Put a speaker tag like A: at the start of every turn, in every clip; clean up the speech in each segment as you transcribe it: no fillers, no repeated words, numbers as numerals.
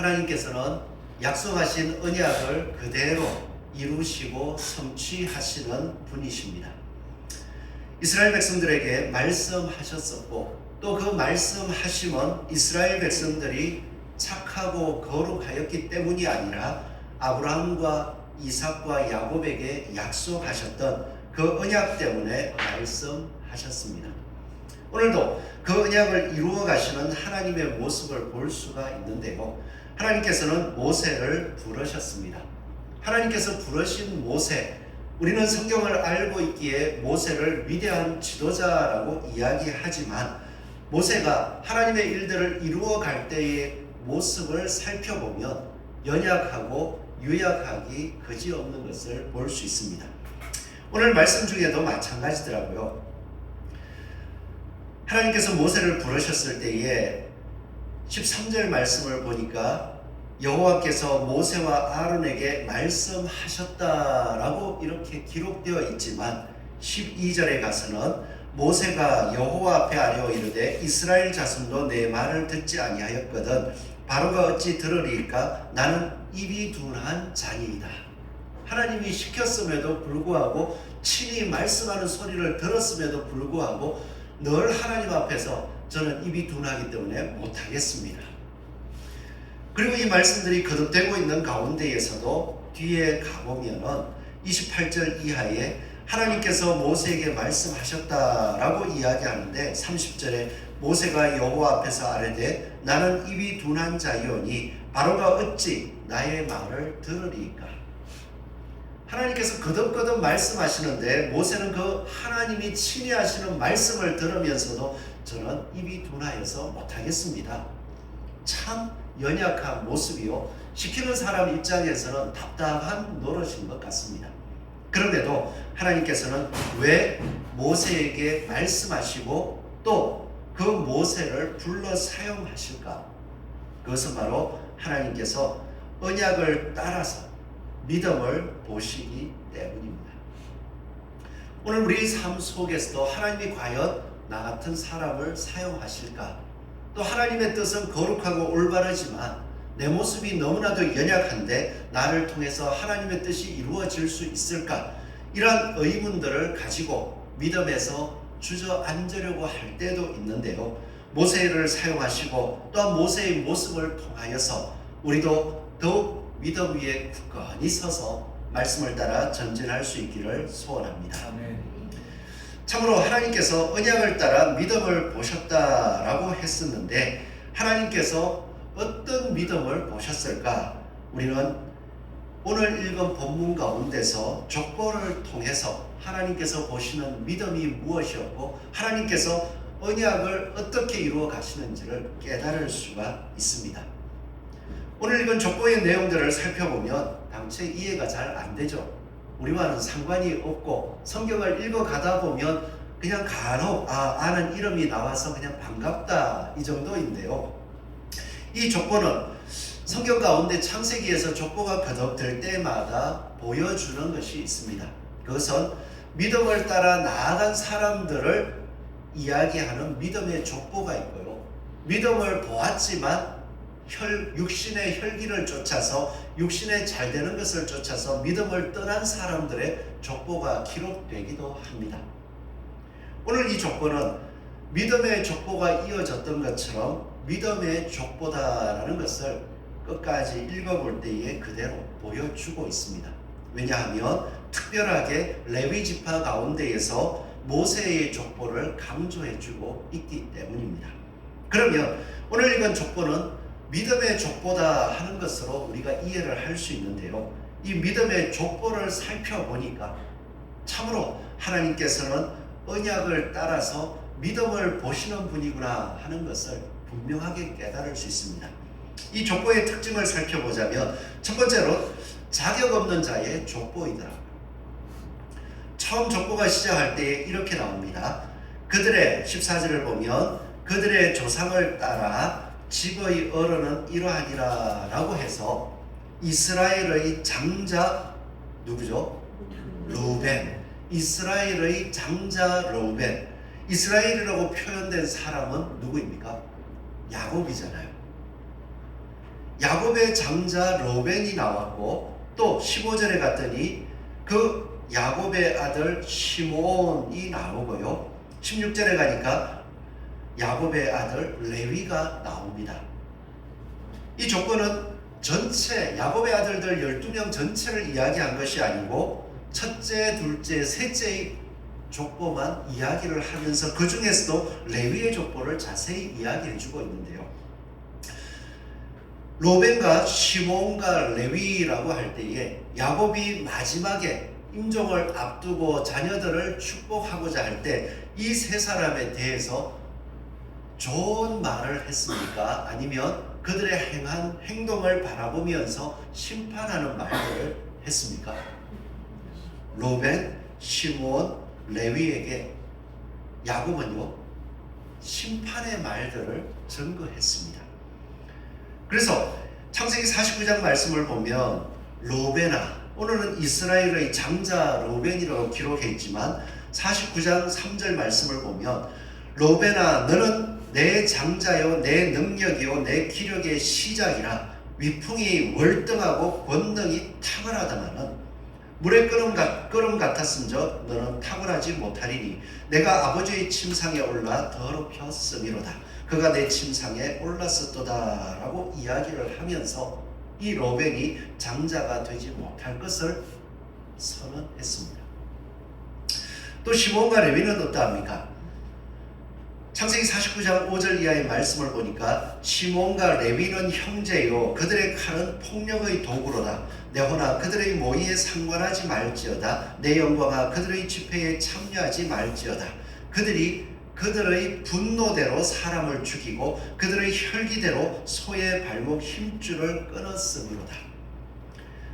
A: 하나님께서는 약속하신 언약을 그대로 이루시고 성취하시는 분이십니다. 이스라엘 백성들에게 말씀하셨었고 또 그 말씀하심은 이스라엘 백성들이 착하고 거룩하였기 때문이 아니라 아브라함과 이삭과 야곱에게 약속하셨던 그 언약 때문에 말씀하셨습니다. 오늘도 그 언약을 이루어 가시는 하나님의 모습을 볼 수가 있는데요. 하나님께서는 모세를 부르셨습니다. 하나님께서 부르신 모세, 우리는 성경을 알고 있기에 모세를 위대한 지도자라고 이야기하지만 모세가 하나님의 일들을 이루어 갈 때의 모습을 살펴보면 연약하고 유약하기 그지없는 것을 볼 수 있습니다. 오늘 말씀 중에도 마찬가지더라고요. 하나님께서 모세를 부르셨을 때에 13절 말씀을 보니까 여호와께서 모세와 아론에게 말씀하셨다라고 이렇게 기록되어 있지만 12절에 가서는 모세가 여호와 앞에 아뢰어 이르되 이스라엘 자손도 내 말을 듣지 아니하였거든 바로가 어찌 들으리까 나는 입이 둔한 자니이다. 하나님이 시켰음에도 불구하고 친히 말씀하는 소리를 들었음에도 불구하고 늘 하나님 앞에서 저는 입이 둔하기 때문에 못하겠습니다. 그리고 이 말씀들이 거듭되고 있는 가운데에서도 뒤에 가보면은 28절 이하에 하나님께서 모세에게 말씀하셨다라고 이야기하는데 30절에 모세가 여호와 앞에서 아뢰되 나는 입이 둔한 자이오니 바로가 어찌 나의 말을 들으리까. 하나님께서 거듭거듭 말씀하시는데 모세는 그 하나님이 친히 하시는 말씀을 들으면서도 저는 입이 둔하여서 못하겠습니다. 참 연약한 모습이요, 시키는 사람 입장에서는 답답한 노릇인 것 같습니다. 그런데도 하나님께서는 왜 모세에게 말씀하시고 또 그 모세를 불러 사용하실까? 그것은 바로 하나님께서 언약을 따라서 믿음을 보시기 때문입니다. 오늘 우리 삶 속에서도 하나님이 과연 나 같은 사람을 사용하실까? 또 하나님의 뜻은 거룩하고 올바르지만 내 모습이 너무나도 연약한데 나를 통해서 하나님의 뜻이 이루어질 수 있을까? 이러한 의문들을 가지고 믿음에서 주저앉으려고 할 때도 있는데요. 모세를 사용하시고 또한 모세의 모습을 통하여서 우리도 더욱 믿음 위에 굳건히 서서 말씀을 따라 전진할 수 있기를 소원합니다.
B: 아멘.
A: 참으로 하나님께서 언약을 따라 믿음을 보셨다라고 했었는데 하나님께서 어떤 믿음을 보셨을까? 우리는 오늘 읽은 본문 가운데서 족보를 통해서 하나님께서 보시는 믿음이 무엇이었고 하나님께서 언약을 어떻게 이루어 가시는지를 깨달을 수가 있습니다. 오늘 읽은 족보의 내용들을 살펴보면 당최 이해가 잘 안 되죠. 우리와는 상관이 없고 성경을 읽어가다 보면 그냥 간혹 아는 이름이 나와서 그냥 반갑다 이 정도인데요. 이 족보는 성경 가운데 창세기에서 족보가 거듭될 때마다 보여주는 것이 있습니다. 그것은 믿음을 따라 나아간 사람들을 이야기하는 믿음의 족보가 있고요. 믿음을 보았지만 육신의 혈기를 쫓아서 육신의 잘 되는 것을 쫓아서 믿음을 떠난 사람들의 족보가 기록되기도 합니다. 오늘 이 족보는 믿음의 족보가 이어졌던 것처럼 믿음의 족보다라는 것을 끝까지 읽어볼 때에 그대로 보여주고 있습니다. 왜냐하면 특별하게 레위 지파 가운데에서 모세의 족보를 강조해주고 있기 때문입니다. 그러면 오늘 읽은 족보는 믿음의 족보다 하는 것으로 우리가 이해를 할 수 있는데요. 이 믿음의 족보를 살펴보니까 참으로 하나님께서는 언약을 따라서 믿음을 보시는 분이구나 하는 것을 분명하게 깨달을 수 있습니다. 이 족보의 특징을 살펴보자면 첫 번째로 자격 없는 자의 족보이더라고요. 처음 족보가 시작할 때 이렇게 나옵니다. 그들의 14절을 보면 그들의 조상을 따라 집의 어른은 이러하니라 라고 해서 이스라엘의 장자 누구죠? 르우벤. 이스라엘의 장자 르우벤. 이스라엘이라고 표현된 사람은 누구입니까? 야곱이잖아요. 야곱의 장자 로벤이 나왔고, 또 15절에 갔더니 그 야곱의 아들 시몬이 나오고요. 16절에 가니까 야곱의 아들 레위가 나옵니다. 이 조건은 전체 야곱의 아들들 12명 전체를 이야기한 것이 아니고 첫째, 둘째, 셋째의 족보만 이야기를 하면서 그 중에서도 레위의 족보를 자세히 이야기해 주고 있는데요. 로벤과 시몬과 레위라고 할 때에 야곱이 마지막에 임종을 앞두고 자녀들을 축복하고자 할 때 이 세 사람에 대해서 좋은 말을 했습니까? 아니면 그들의 행한 행동을 바라보면서 심판하는 말들을 했습니까? 로벤, 시몬, 레위에게 야곱은요 심판의 말들을 전거했습니다. 그래서 창세기 49장 말씀을 보면 로벤아, 오늘은 이스라엘의 장자 로벤이라고 기록했지만 49장 3절 말씀을 보면 로벤아 너는 내 장자요 내 능력이요 내 기력의 시작이라 위풍이 월등하고 권능이 탁월하다마는 물의 끓음 같았은즉 너는 탁월하지 못하리니 내가 아버지의 침상에 올라 더럽혔음이로다. 그가 내 침상에 올랐었도다 라고 이야기를 하면서 이 로벤이 장자가 되지 못할 것을 선언했습니다. 또 시몬과 레위는 어떠합니까? 창세기 49장 5절 이하의 말씀을 보니까 시몬과 레위는 형제요 그들의 칼은 폭력의 도구로다. 내 호나 그들의 모의에 상관하지 말지어다. 내 영광아 그들의 집회에 참여하지 말지어다. 그들의 분노대로 사람을 죽이고 그들의 혈기대로 소의 발목 힘줄을 끊었으므로다.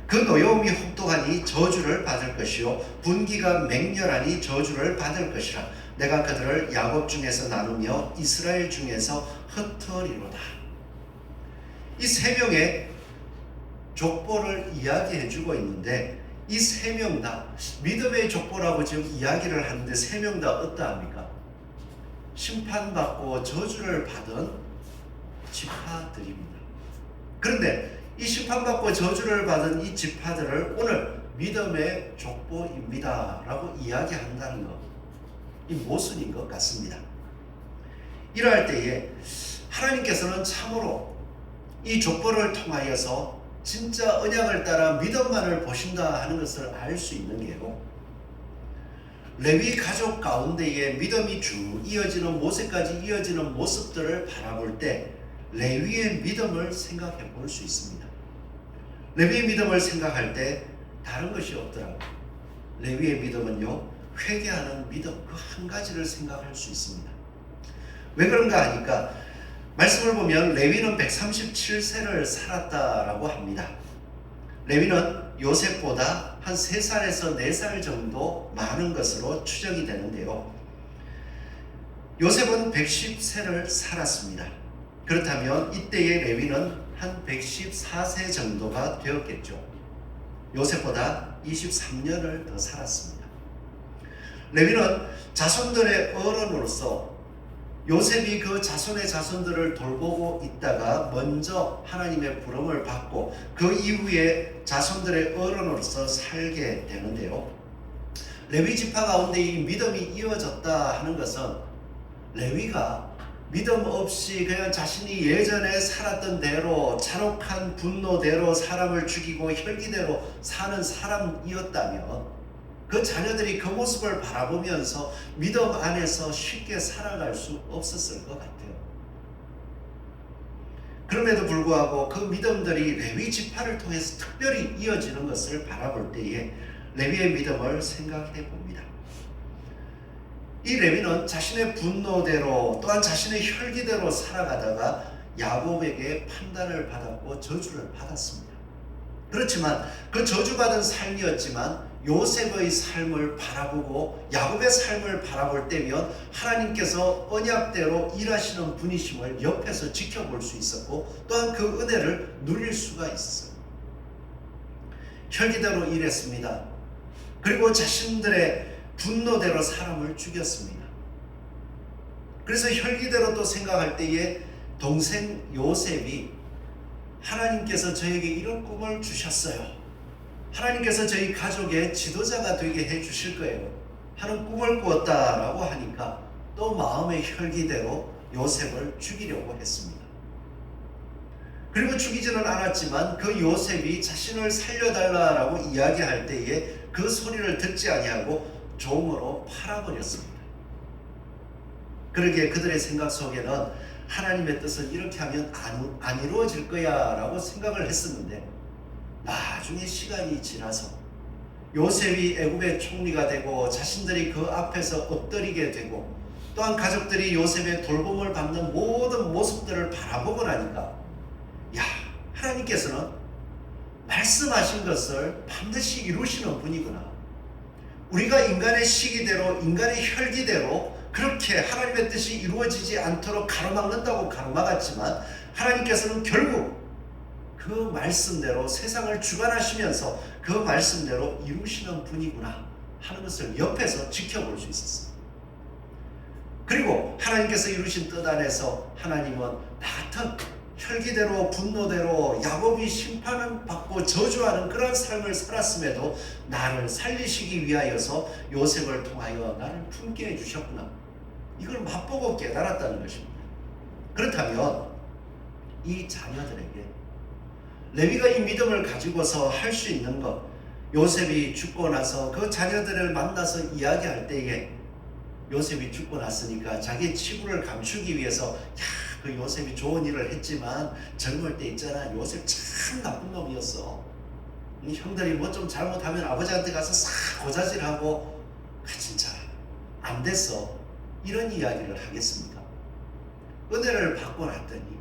A: 그 노여움이 혹독하니 저주를 받을 것이요 분기가 맹렬하니 저주를 받을 것이라. 내가 그들을 야곱 중에서 나누며 이스라엘 중에서 흩으리로다. 이 세 명의 족보를 이야기해주고 있는데 이 세 명 다 믿음의 족보라고 지금 이야기를 하는데 세 명 다 어떠합니까? 심판받고 저주를 받은 지파들입니다. 그런데 이 심판받고 저주를 받은 이 지파들을 오늘 믿음의 족보입니다 라고 이야기한다는 것, 이 모순인 것 같습니다. 이러할 때에 하나님께서는 참으로 이 족보를 통하여서 진짜 언약을 따라 믿음만을 보신다 하는 것을 알 수 있는 게요, 레위 가족 가운데에 믿음이 쭉 이어지는 모세까지 이어지는 모습들을 바라볼 때 레위의 믿음을 생각해 볼 수 있습니다. 레위의 믿음을 생각할 때 다른 것이 없더라고요. 레위의 믿음은요 회개하는 믿음, 그 한 가지를 생각할 수 있습니다. 왜 그런가 하니까 말씀을 보면 레위는 137세를 살았다라고 합니다. 레위는 요셉보다 한 3살에서 4살 정도 많은 것으로 추정이 되는데요. 요셉은 110세를 살았습니다. 그렇다면 이때의 레위는 한 114세 정도가 되었겠죠. 요셉보다 23년을 더 살았습니다. 레위는 자손들의 어른으로서 요셉이 그 자손의 자손들을 돌보고 있다가 먼저 하나님의 부름을 받고 그 이후에 자손들의 어른으로서 살게 되는데요. 레위 지파 가운데 이 믿음이 이어졌다 하는 것은 레위가 믿음 없이 그냥 자신이 예전에 살았던 대로 잔혹한 분노대로 사람을 죽이고 혈기대로 사는 사람이었다면 그 자녀들이 그 모습을 바라보면서 믿음 안에서 쉽게 살아갈 수 없었을 것 같아요. 그럼에도 불구하고 그 믿음들이 레위 지파를 통해서 특별히 이어지는 것을 바라볼 때에 레위의 믿음을 생각해 봅니다. 이 레위는 자신의 분노대로 또한 자신의 혈기대로 살아가다가 야곱에게 판단을 받았고 저주를 받았습니다. 그렇지만 그 저주받은 삶이었지만 요셉의 삶을 바라보고 야곱의 삶을 바라볼 때면 하나님께서 언약대로 일하시는 분이심을 옆에서 지켜볼 수 있었고 또한 그 은혜를 누릴 수가 있었어요. 혈기대로 일했습니다. 그리고 자신들의 분노대로 사람을 죽였습니다. 그래서 혈기대로 또 생각할 때에 동생 요셉이 하나님께서 저에게 이런 꿈을 주셨어요. 하나님께서 저희 가족의 지도자가 되게 해 주실 거예요 하는 꿈을 꾸었다라고 하니까 또 마음의 혈기대로 요셉을 죽이려고 했습니다. 그리고 죽이지는 않았지만 그 요셉이 자신을 살려달라라고 이야기할 때에 그 소리를 듣지 아니하고 종으로 팔아버렸습니다. 그러기에 그들의 생각 속에는 하나님의 뜻은 이렇게 하면 안 이루어질 거야 라고 생각을 했었는데, 나중에 시간이 지나서 요셉이 애굽의 총리가 되고 자신들이 그 앞에서 엎드리게 되고 또한 가족들이 요셉의 돌봄을 받는 모든 모습들을 바라보고 나니까, 야, 하나님께서는 말씀하신 것을 반드시 이루시는 분이구나. 우리가 인간의 시기대로 인간의 혈기대로 그렇게 하나님의 뜻이 이루어지지 않도록 가로막는다고 가로막았지만, 하나님께서는 결국 그 말씀대로 세상을 주관하시면서 그 말씀대로 이루시는 분이구나 하는 것을 옆에서 지켜볼 수 있었어요. 그리고 하나님께서 이루신 뜻 안에서 하나님은 나 같은 혈기대로 분노대로 야곱이 심판을 받고 저주하는 그런 삶을 살았음에도 나를 살리시기 위하여서 요셉을 통하여 나를 품게 해주셨구나, 이걸 맛보고 깨달았다는 것입니다. 그렇다면 이 자녀들에게 레위가 이 믿음을 가지고서 할 수 있는 것, 요셉이 죽고 나서 그 자녀들을 만나서 이야기할 때에 요셉이 죽고 났으니까 자기 치부를 감추기 위해서, 야, 그 요셉이 좋은 일을 했지만 젊을 때 있잖아, 요셉 참 나쁜 놈이었어. 형들이 뭐 좀 잘못하면 아버지한테 가서 싹 고자질하고 진짜 안 됐어, 이런 이야기를 하겠습니까? 은혜를 받고 났더니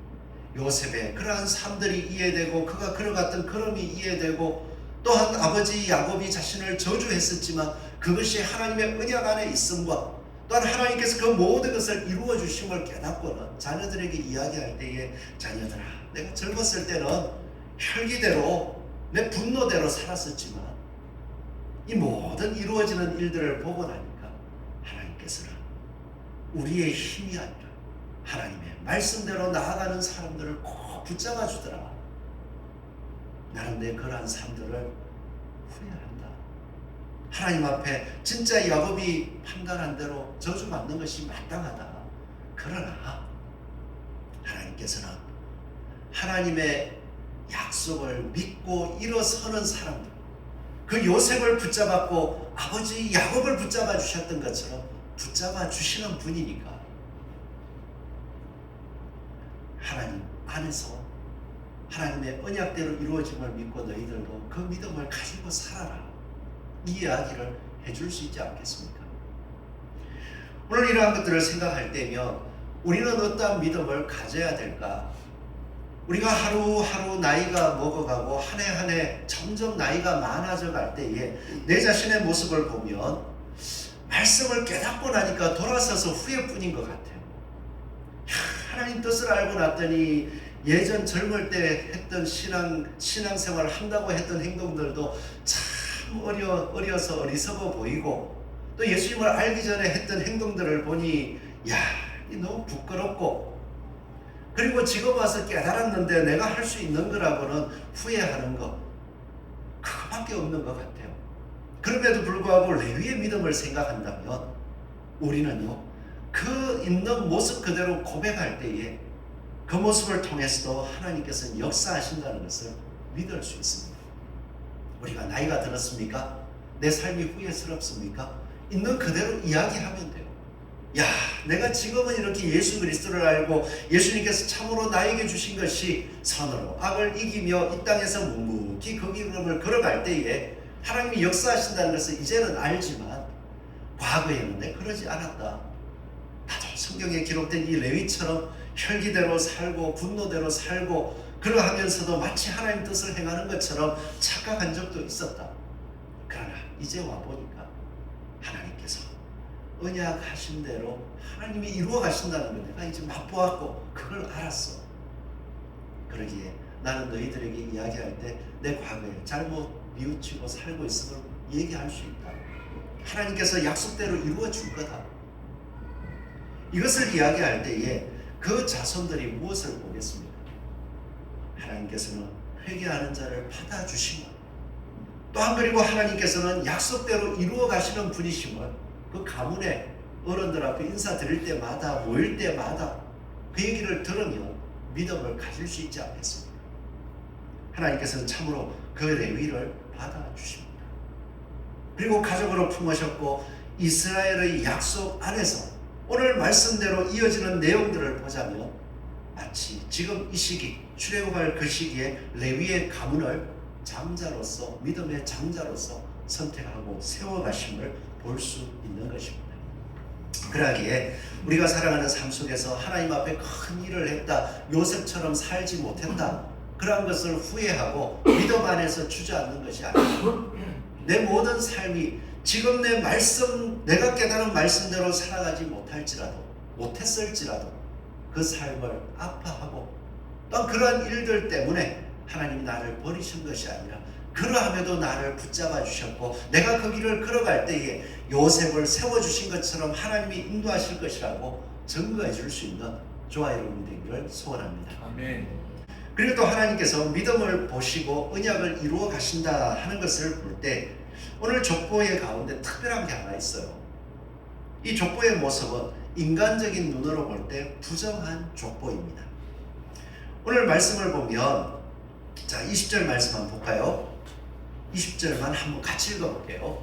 A: 요셉의 그러한 삶들이 이해되고 그가 걸어갔던 걸음이 이해되고, 또한 아버지 야곱이 자신을 저주했었지만 그것이 하나님의 언약 안에 있음과 또한 하나님께서 그 모든 것을 이루어 주심을 깨닫고는 자녀들에게 이야기할 때에, 자녀들아, 내가 젊었을 때는 혈기대로 내 분노대로 살았었지만 이 모든 이루어지는 일들을 보고 나니까 하나님께서는 우리의 힘이 아니라 하나님의 말씀대로 나아가는 사람들을 꼭 붙잡아 주더라. 나는 내 그러한 삶들을 후회한다. 하나님 앞에 진짜 야곱이 판단한 대로 저주받는 것이 마땅하다. 그러나 하나님께서는 하나님의 약속을 믿고 일어서는 사람들, 그 요셉을 붙잡았고 아버지 야곱을 붙잡아 주셨던 것처럼 붙잡아 주시는 분이니까 하나님 안에서 하나님의 언약대로 이루어짐을 믿고 너희들도 그 믿음을 가지고 살아라, 이 이야기를 해줄 수 있지 않겠습니까? 오늘 이러한 것들을 생각할 때면 우리는 어떠한 믿음을 가져야 될까? 우리가 하루하루 나이가 먹어가고 한 해 한 해 점점 나이가 많아져 갈 때에 내 자신의 모습을 보면 말씀을 깨닫고 나니까 돌아서서 후회뿐인 것 같아요. 하나님 뜻을 알고 났더니 예전 젊을 때 했던 신앙생활을 한다고 했던 행동들도 참 어려서 어리석어 보이고, 또 예수님을 알기 전에 했던 행동들을 보니 야, 너무 부끄럽고, 그리고 지금 와서 깨달았는데 내가 할 수 있는 거라고는 후회하는 것, 그거밖에 없는 것 같아요. 그럼에도 불구하고 레위의 믿음을 생각한다면 우리는요, 그 있는 모습 그대로 고백할 때에 그 모습을 통해서도 하나님께서는 역사하신다는 것을 믿을 수 있습니다. 우리가 나이가 들었습니까? 내 삶이 후회스럽습니까? 있는 그대로 이야기하면 돼요. 야, 내가 지금은 이렇게 예수 그리스도를 알고 예수님께서 참으로 나에게 주신 것이 선으로 악을 이기며 이 땅에서 묵묵히 그 길을 걸어갈 때에 하나님이 역사하신다는 것을 이제는 알지만 과거에는 내가 그러지 않았다. 나도 성경에 기록된 이 레위처럼 혈기대로 살고 분노대로 살고 그러하면서도 마치 하나님 뜻을 행하는 것처럼 착각한 적도 있었다. 그러나 이제 와보니까 하나님께서 언약하신 대로 하나님이 이루어 가신다는 걸 내가 이제 맛보았고 그걸 알았어. 그러기에 나는 너희들에게 이야기할 때 내 과거에 잘못 뉘우치고 살고 있음을 얘기할 수 있다. 하나님께서 약속대로 이루어 줄 거다. 이것을 이야기할 때에 그 자손들이 무엇을 보겠습니까? 하나님께서는 회개하는 자를 받아주시고, 또한 그리고 하나님께서는 약속대로 이루어 가시는 분이심을 그 가문의 어른들 앞에 인사드릴 때마다, 모일 때마다 그 얘기를 들으면 믿음을 가질 수 있지 않겠습니까? 하나님께서는 참으로 그 레위를 받아주십니다. 그리고 가족으로 품으셨고 이스라엘의 약속 안에서 오늘 말씀대로 이어지는 내용들을 보자면 마치 지금 이 시기, 출애굽할 그 시기에 레위의 가문을 장자로서, 믿음의 장자로서 선택하고 세워가심을 볼 수 있는 것입니다. 그러기에 우리가 살아가는 삶 속에서 하나님 앞에 큰 일을 했다, 요셉처럼 살지 못했다, 그러한 것을 후회하고 믿음 안에서 주저앉는 것이 아니라 내 모든 삶이 지금 내 말씀, 내가 깨달은 말씀대로 살아가지 못했을지라도 그 삶을 아파하고 또 그러한 일들 때문에 하나님이 나를 버리신 것이 아니라 그러함에도 나를 붙잡아 주셨고 내가 그 길을 걸어갈 때에 요셉을 세워주신 것처럼 하나님이 인도하실 것이라고 증거해 줄 수 있는 저와 여러분이 되기를 소원합니다.
B: 아멘.
A: 그리고 또 하나님께서 믿음을 보시고 언약을 이루어 가신다 하는 것을 볼 때 오늘 족보의 가운데 특별한 게 하나 있어요. 이 족보의 모습은 인간적인 눈으로 볼 때 부정한 족보입니다. 오늘 말씀을 보면 자 20절 말씀 한번 볼까요? 20절만 한번 같이 읽어볼게요.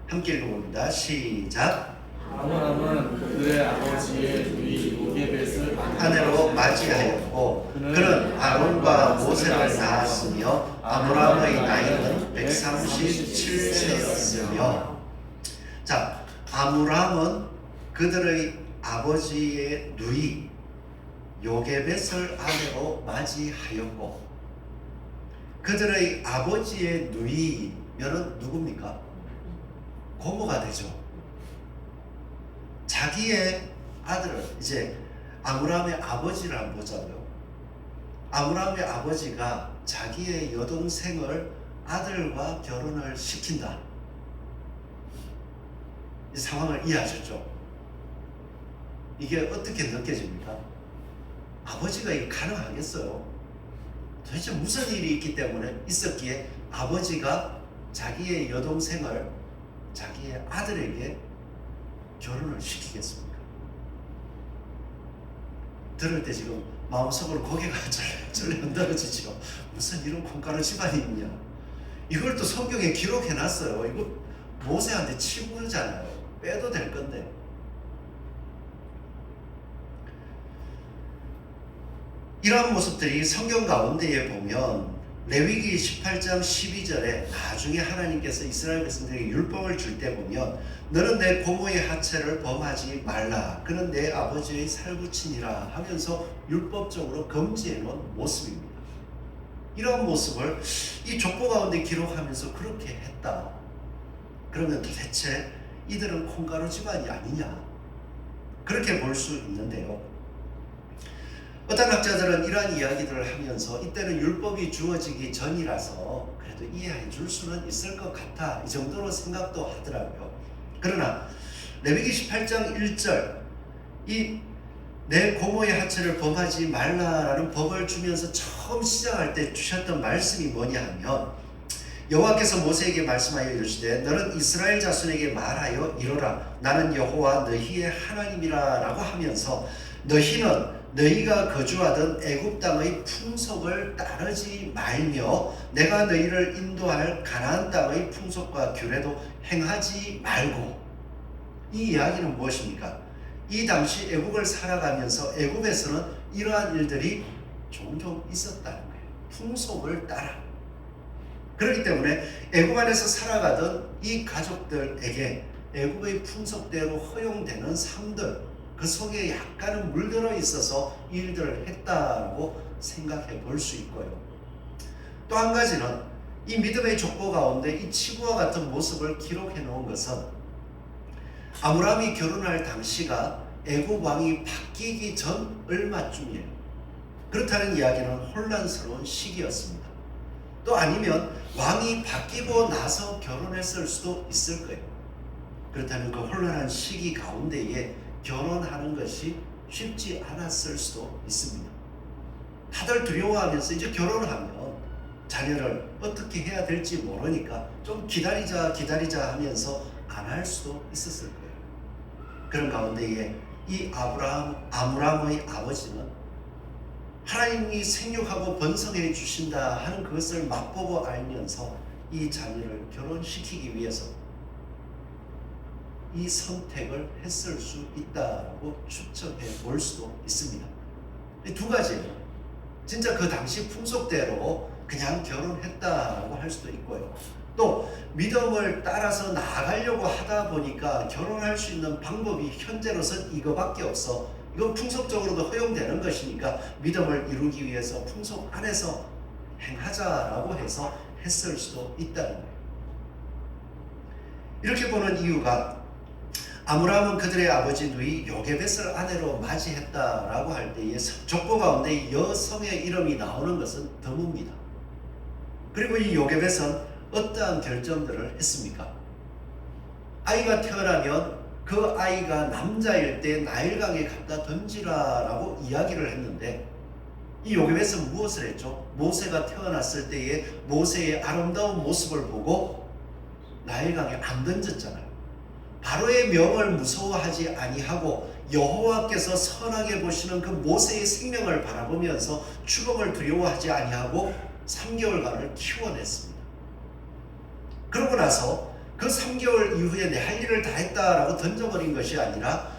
A: 함께 읽어봅니다. 시작.
B: 아브라함은 그의 아버지의 누이 요게벳을
A: 아내로 맞이하였고 그는 아론과 모세를 낳았으며 아브라함의 나이는 137세였으며. 자, 아브라함은 그들의 아버지의 누이 요게벳을 아내로 맞이하였고 그들의 아버지의 누이면은 누굽니까? 고모가 되죠. 자기의 아들을 이제 아브라함의 아버지를 한번 보자고요. 아브라함의 아버지가 자기의 여동생을 아들과 결혼을 시킨다. 이 상황을 이해하셨죠? 이게 어떻게 느껴집니까? 아버지가 이게 가능하겠어요? 도대체 무슨 일이 있기 때문에 있었기에 아버지가 자기의 여동생을 자기의 아들에게 결혼을 시키겠습니까? 들을 때 지금 마음속으로 고개가 절레 흔들어지죠. 무슨 이런 콩가루 집안이 있냐. 이걸 또 성경에 기록해놨어요. 이거 모세한테 치부르잖아요. 빼도 될 건데. 이러한 모습들이 성경 가운데에 보면 레위기 18장 12절에 나중에 하나님께서 이스라엘 백성들에게 율법을 줄 때 보면 너는 내 고모의 하체를 범하지 말라. 그는 내 아버지의 살부친이라 하면서 율법적으로 금지해 놓은 모습입니다. 이러한 모습을 이 족보 가운데 기록하면서 그렇게 했다. 그러면 도대체 이들은 콩가루 집안이 아니냐. 그렇게 볼 수 있는데요. 어떤 학자들은 이러한 이야기들을 하면서 이때는 율법이 주어지기 전이라서 그래도 이해해 줄 수는 있을 것 같아 이 정도로 생각도 하더라고요. 그러나 레위기 18장 1절 이 내 고모의 하체를 범하지 말라라는 법을 주면서 처음 시작할 때 주셨던 말씀이 뭐냐 하면 여호와께서 모세에게 말씀하여 이르시되 너는 이스라엘 자손에게 말하여 이르라 나는 여호와 너희의 하나님이라 라고 하면서 너희는 너희가 거주하던 애굽 땅의 풍속을 따르지 말며 내가 너희를 인도할 가나안 땅의 풍속과 규례도 행하지 말고. 이 이야기는 무엇입니까? 이 당시 애굽을 살아가면서 애굽에서는 이러한 일들이 종종 있었다는 거예요. 풍속을 따라. 그렇기 때문에 애굽 안에서 살아가던 이 가족들에게 애굽의 풍속대로 허용되는 삶들 그 속에 약간은 물들어 있어서 이 일들을 했다고 생각해 볼 수 있고요. 또 한 가지는 이 믿음의 족보 가운데 이 치부와 같은 모습을 기록해 놓은 것은 아브라함이 결혼할 당시가 애굽 왕이 바뀌기 전 얼마쯤이에요. 그렇다는 이야기는 혼란스러운 시기였습니다. 또 아니면 왕이 바뀌고 나서 결혼했을 수도 있을 거예요. 그렇다면 그 혼란한 시기 가운데에 결혼하는 것이 쉽지 않았을 수도 있습니다. 다들 두려워하면서 이제 결혼하면 자녀를 어떻게 해야 될지 모르니까 좀 기다리자 하면서 안 할 수도 있었을 거예요. 그런 가운데에 이 아므람의 아버지는 하나님이 생육하고 번성해 주신다 하는 그것을 맛보고 알면서 이 자녀를 결혼시키기 위해서 이 선택을 했을 수 있다고 추측해 볼 수도 있습니다. 이 두 가지예요. 진짜 그 당시 풍속대로 그냥 결혼했다라고 할 수도 있고요. 또 믿음을 따라서 나아가려고 하다 보니까 결혼할 수 있는 방법이 현재로선 이거밖에 없어. 이건 풍속적으로도 허용되는 것이니까 믿음을 이루기 위해서 풍속 안에서 행하자라고 해서 했을 수도 있다는 거예요. 이렇게 보는 이유가 아므람은 그들의 아버지 누이 요게벳을 아내로 맞이했다라고 할 때에 족보 가운데 여성의 이름이 나오는 것은 드뭅니다. 그리고 이 요게벳은 어떠한 결정들을 했습니까? 아이가 태어나면 그 아이가 남자일 때 나일강에 갖다 던지라라고 이야기를 했는데 이 요게벳은 무엇을 했죠? 모세가 태어났을 때에 모세의 아름다운 모습을 보고 나일강에 안 던졌잖아요. 바로의 명을 무서워하지 아니하고 여호와께서 선하게 보시는 그 모세의 생명을 바라보면서 죽음을 두려워하지 아니하고 3개월간을 키워냈습니다. 그러고 나서 그 3개월 이후에 내 할 일을 다 했다라고 던져버린 것이 아니라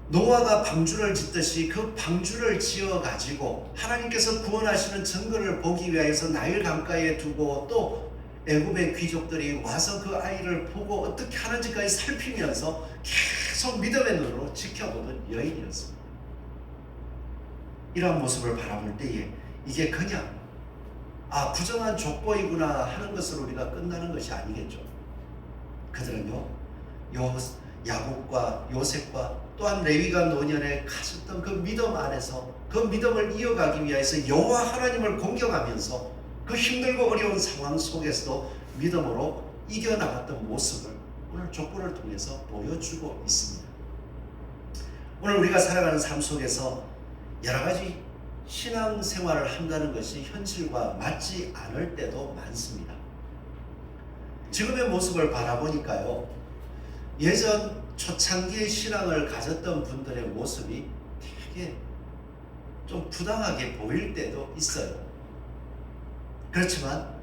A: 노아가 방주를 짓듯이 그 방주를 지어가지고 하나님께서 구원하시는 증거를 보기 위해서 나일 강가에 두고 또 애굽의 귀족들이 와서 그 아이를 보고 어떻게 하는지까지 살피면서 계속 믿음의 눈으로 지켜보던 여인이었습니다. 이러한 모습을 바라볼 때에 이게 그냥 부정한 족보이구나 하는 것으로 우리가 끝나는 것이 아니겠죠. 그들은요 야곱과 요셉과 또한 레위가 노년에 가졌던 그 믿음 안에서 그 믿음을 이어가기 위해서 여호와 하나님을 공경하면서 그 힘들고 어려운 상황 속에서도 믿음으로 이겨나갔던 모습을 오늘 족보를 통해서 보여주고 있습니다. 오늘 우리가 살아가는 삶 속에서 여러 가지 신앙생활을 한다는 것이 현실과 맞지 않을 때도 많습니다. 지금의 모습을 바라보니까요, 예전 초창기의 신앙을 가졌던 분들의 모습이 되게 좀 부당하게 보일 때도 있어요. 그렇지만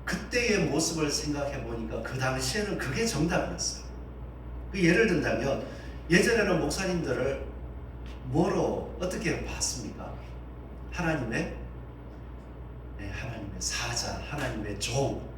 A: 그때의 모습을 생각해 보니까 그 당시에는 그게 정답이었어요. 예를 든다면 예전에는 목사님들을 뭐로 어떻게 봤습니까? 하나님의 사자, 하나님의 종.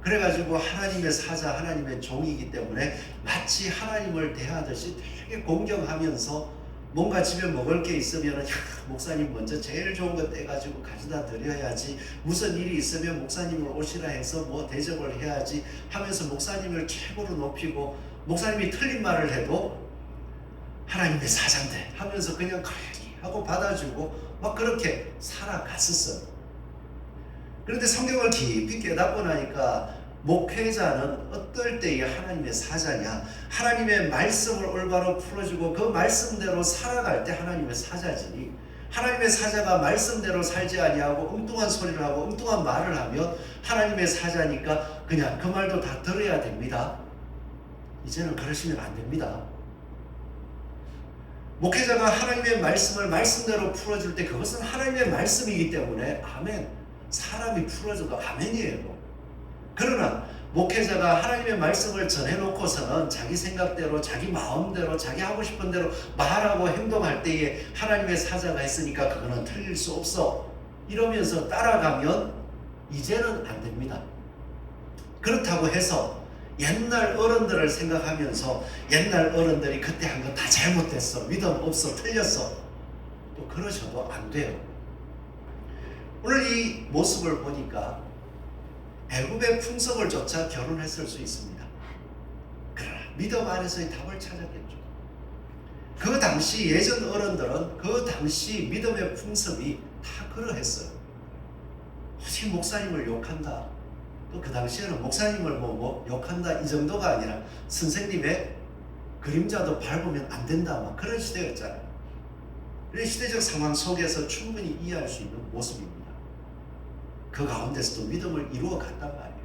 A: 그래가지고 하나님의 사자, 하나님의 종이기 때문에 마치 하나님을 대하듯이 되게 공경하면서 뭔가 집에 먹을 게 있으면 목사님 먼저 제일 좋은 거 떼가지고 가져다 드려야지, 무슨 일이 있으면 목사님을 오시라 해서 뭐 대접을 해야지 하면서 목사님을 최고로 높이고, 목사님이 틀린 말을 해도 하나님의 사자인데 하면서 그냥 가야지 하고 받아주고 막 그렇게 살아갔었어요. 그런데 성경을 깊이 깨닫고 나니까 목회자는 어떨 때에 하나님의 사자냐, 하나님의 말씀을 올바로 풀어주고 그 말씀대로 살아갈 때 하나님의 사자지, 하나님의 사자가 말씀대로 살지 아니하고 엉뚱한 소리를 하고 엉뚱한 말을 하면 하나님의 사자니까 그냥 그 말도 다 들어야 됩니다. 이제는 그러시면 안 됩니다. 목회자가 하나님의 말씀을 말씀대로 풀어줄 때 그것은 하나님의 말씀이기 때문에 아멘, 사람이 풀어줘도 아멘이에요. 그러나 목회자가 하나님의 말씀을 전해놓고서는 자기 생각대로, 자기 마음대로, 자기 하고 싶은 대로 말하고 행동할 때에 하나님의 사자가 했으니까 그거는 틀릴 수 없어 이러면서 따라가면 이제는 안 됩니다. 그렇다고 해서 옛날 어른들을 생각하면서 옛날 어른들이 그때 한 거 다 잘못됐어, 믿음 없어, 틀렸어, 또 그러셔도 안 돼요. 오늘 이 모습을 보니까 애굽의 풍속을 쫓아 결혼했을 수 있습니다. 그러나 믿음 안에서의 답을 찾았겠죠. 그 당시 예전 어른들은 그 당시 믿음의 풍습이 다 그러했어요. 혹시 목사님을 욕한다, 또 그 당시에는 목사님을 뭐 욕한다 이 정도가 아니라 선생님의 그림자도 밟으면 안 된다 막 그런 시대였잖아요. 이런 시대적 상황 속에서 충분히 이해할 수 있는 모습입니다. 그 가운데서도 믿음을 이루어 갔단 말이에요.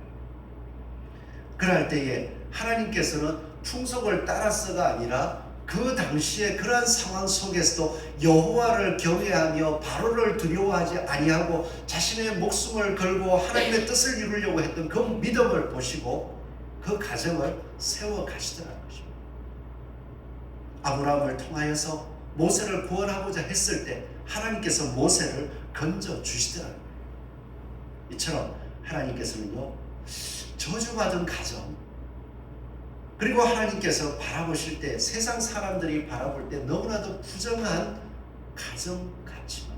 A: 그럴 때에 하나님께서는 풍속을 따라서가 아니라 그 당시에 그러한 상황 속에서도 여호와를 경외하며 바로를 두려워하지 아니하고 자신의 목숨을 걸고 하나님의 뜻을 이루려고 했던 그 믿음을 보시고 그 가정을 세워 가시더라는 것입니다. 아브라함을 통하여서 모세를 구원하고자 했을 때 하나님께서 모세를 건져 주시더라는 거예요. 이처럼 하나님께서는요, 저주받은 가정, 그리고 하나님께서 바라보실 때 세상 사람들이 바라볼 때 너무나도 부정한 가정 같지만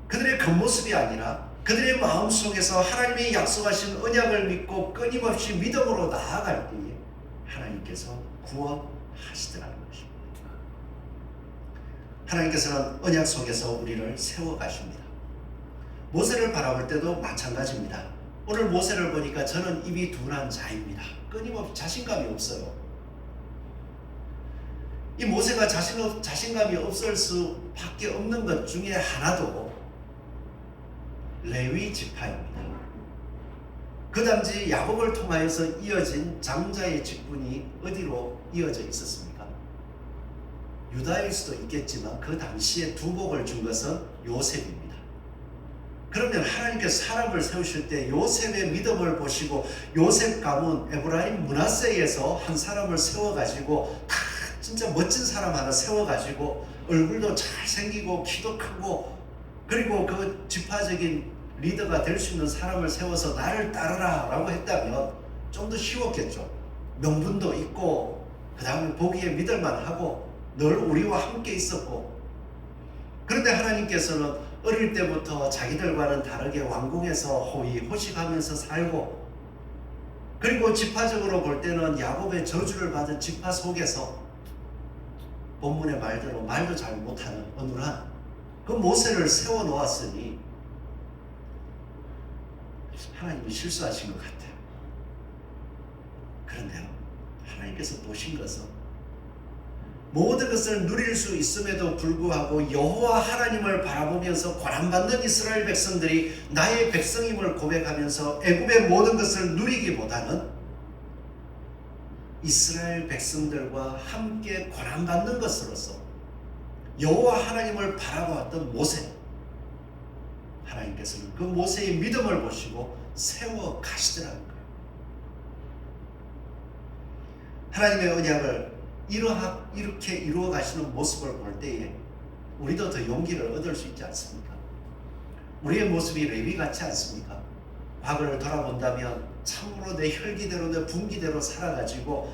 A: 그들의 겉모습이 아니라 그들의 마음속에서 하나님의 약속하신 언약을 믿고 끊임없이 믿음으로 나아갈 때에 하나님께서 구원하시더라는 것입니다. 하나님께서는 언약 속에서 우리를 세워가십니다. 모세를 바라볼 때도 마찬가지입니다. 오늘 모세를 보니까 저는 입이 둔한 자입니다. 끊임없이 자신감이 없어요. 이 모세가 자신감이 없을 수밖에 없는 것 중에 하나도 레위 지파입니다. 그 당시 야곱을 통하여서 이어진 장자의 직분이 어디로 이어져 있었습니까? 유다일 수도 있겠지만 그 당시에 두 복을 준 것은 요셉입니다. 그러면 하나님께서 사람을 세우실 때 요셉의 믿음을 보시고 요셉 가문 에브라임 므낫세에서 한 사람을 세워가지고 다 진짜 멋진 사람 하나 세워가지고 얼굴도 잘생기고 키도 크고 그리고 그 지파적인 리더가 될 수 있는 사람을 세워서 나를 따르라 라고 했다면 좀 더 쉬웠겠죠. 명분도 있고 그 다음에 보기에 믿을만하고 늘 우리와 함께 있었고, 그런데 하나님께서는 어릴 때부터 자기들과는 다르게 왕궁에서 호의호식하면서 살고, 그리고 지파적으로 볼 때는 야곱의 저주를 받은 지파 속에서 본문의 말대로 말도 잘 못하는 어눌한 그 모세를 세워놓았으니 하나님이 실수하신 것 같아요. 그런데요, 하나님께서 보신 것은 모든 것을 누릴 수 있음에도 불구하고 여호와 하나님을 바라보면서 고난받는 이스라엘 백성들이 나의 백성임을 고백하면서 애굽의 모든 것을 누리기보다는 이스라엘 백성들과 함께 고난받는 것으로서 여호와 하나님을 바라보았던 모세, 하나님께서는 그 모세의 믿음을 보시고 세워 가시더라는 거예요. 하나님의 언약을 이렇게 이루어 가시는 모습을 볼 때에 우리도 더 용기를 얻을 수 있지 않습니까? 우리의 모습이 레위 같지 않습니까? 과거를 돌아본다면 참으로 내 혈기대로 내 분기대로 살아가지고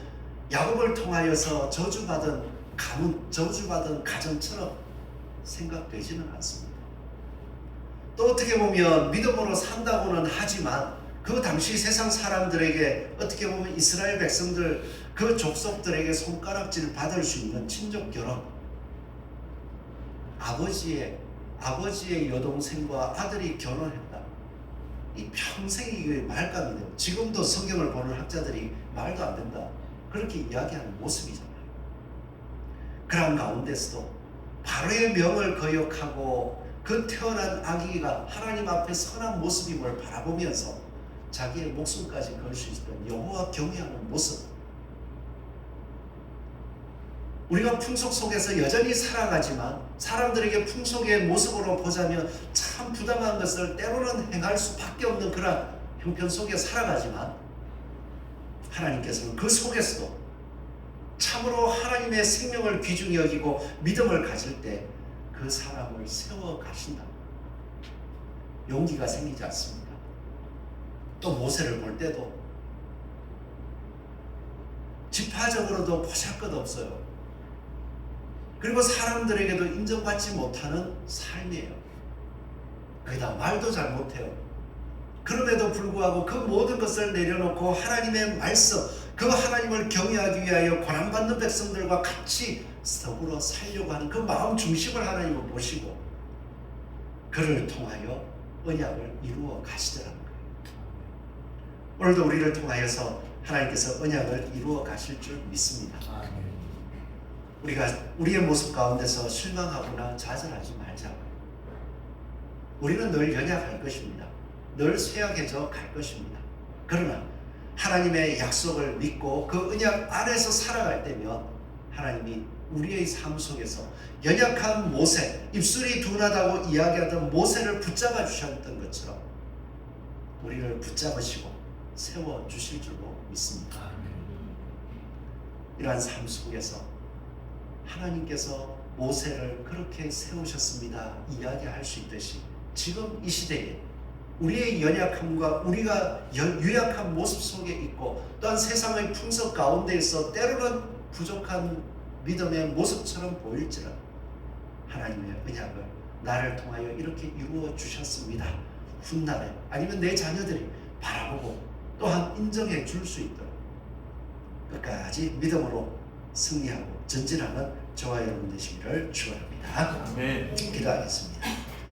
A: 야곱을 통하여서 저주받은 가문, 저주받은 가정처럼 생각되지는 않습니다. 또 어떻게 보면 믿음으로 산다고는 하지만 그 당시 세상 사람들에게 어떻게 보면 이스라엘 백성들 그 족속들에게 손가락질 받을 수 있는 친족 결혼, 아버지의 여동생과 아들이 결혼했다. 이 평생이 말감이 돼요. 지금도 성경을 보는 학자들이 말도 안 된다 그렇게 이야기하는 모습이잖아요. 그런 가운데서도 바로의 명을 거역하고 그 태어난 아기가 하나님 앞에 선한 모습임을 바라보면서 자기의 목숨까지 걸 수 있었던 여호와 경외하는 모습, 우리가 풍속 속에서 여전히 살아가지만 사람들에게 풍속의 모습으로 보자면 참 부당한 것을 때로는 행할 수밖에 없는 그런 형편 속에 살아가지만 하나님께서는 그 속에서도 참으로 하나님의 생명을 귀중히 여기고 믿음을 가질 때 그 사람을 세워 가신다. 용기가 생기지 않습니까? 또 모세를 볼 때도 지파적으로도 보잘것없어요. 그리고 사람들에게도 인정받지 못하는 삶이에요. 거기다 말도 잘 못해요. 그럼에도 불구하고 그 모든 것을 내려놓고 하나님의 말씀, 그 하나님을 경외하기 위하여 고난받는 백성들과 같이 더불어 살려고 하는 그 마음 중심을 하나님은 보시고 그를 통하여 언약을 이루어 가시더라는 거예요. 오늘도 우리를 통하여서 하나님께서 언약을 이루어 가실 줄 믿습니다. 우리가 우리의 모습 가운데서 실망하거나 좌절하지 말자고요. 우리는 늘 연약할 것입니다. 늘 쇠약해져 갈 것입니다. 그러나 하나님의 약속을 믿고 그 언약 안에서 살아갈 때면 하나님이 우리의 삶 속에서 연약한 모세, 입술이 둔하다고 이야기하던 모세를 붙잡아 주셨던 것처럼 우리를 붙잡으시고 세워 주실 줄로 믿습니다. 이러한 삶 속에서 하나님께서 모세를 그렇게 세우셨습니다 이야기할 수 있듯이 지금 이 시대에 우리의 연약함과 우리가 유약한 모습 속에 있고 또한 세상의 풍속 가운데에서 때로는 부족한 믿음의 모습처럼 보일지라도 하나님의 언약을 나를 통하여 이렇게 이루어 주셨습니다. 훗날에 아니면 내 자녀들이 바라보고 또한 인정해 줄 수 있도록 끝까지 믿음으로 승리하고 전진하는 저와 여러분 되시기를 축원합니다.
B: 아멘.
A: 기도하겠습니다.